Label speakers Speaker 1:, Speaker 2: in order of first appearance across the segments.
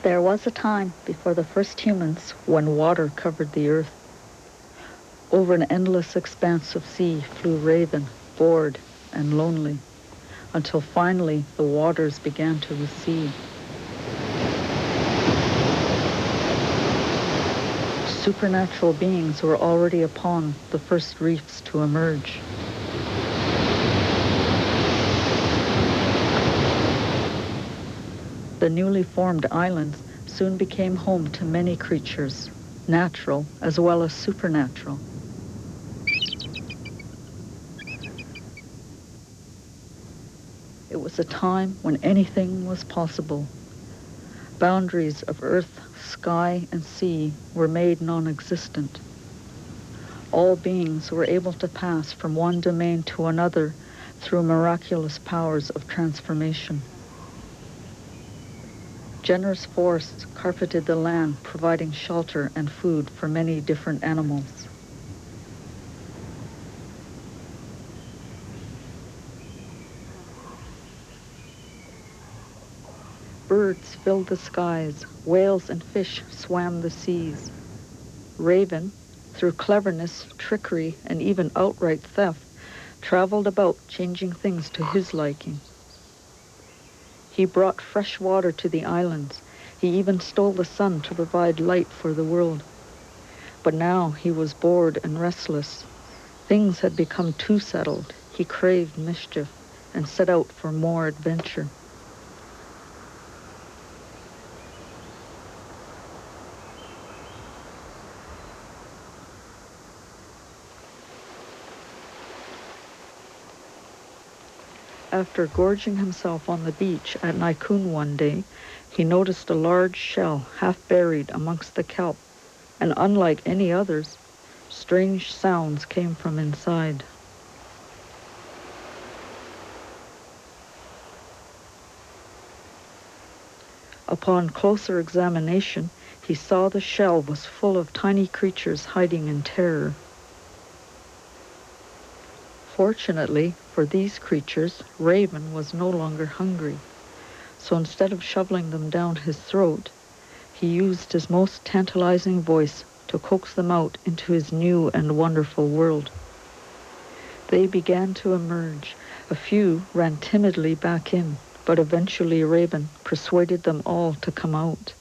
Speaker 1: There was a time before the first humans when water covered the earth. Over an endless expanse of sea flew Raven, bored and lonely, until finally the waters began to recede. Supernatural beings were already upon the first reefs to emerge. The newly formed islands soon became home to many creatures, natural as well as supernatural. It was a time when anything was possible. Boundaries of earth, sky, and sea were made non-existent. All beings were able to pass from one domain to another through miraculous powers of transformation. Generous forests carpeted the land, providing shelter and food for many different animals. Birds filled the skies, whales and fish swam the seas. Raven, through cleverness, trickery, and even outright theft, traveled about changing things to his liking. He brought fresh water to the islands. He even stole the sun to provide light for the world. But now he was bored and restless. Things had become too settled. He craved mischief and set out for more adventure. After gorging himself on the beach at Naikun one day, he noticed a large shell half buried amongst the kelp, and unlike any others, strange sounds came from inside. Upon closer examination, he saw the shell was full of tiny creatures hiding in terror. Fortunately for these creatures, Raven was no longer hungry, so instead of shoveling them down his throat, he used his most tantalizing voice to coax them out into his new and wonderful world. They began to emerge. A few ran timidly back in, but eventually Raven persuaded them all to come out.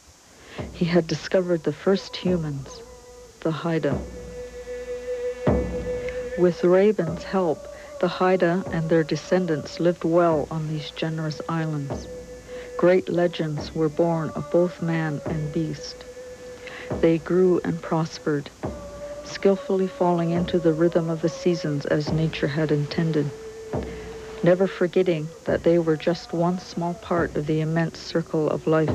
Speaker 1: He had discovered the first humans, the Haida. With Raven's help, the Haida and their descendants lived well on these generous islands. Great legends were born of both man and beast. They grew and prospered, skillfully falling into the rhythm of the seasons as nature had intended, never forgetting that they were just one small part of the immense circle of life.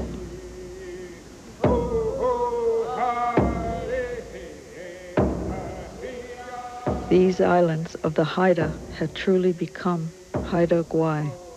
Speaker 1: These islands of the Haida had truly become Haida Gwaii.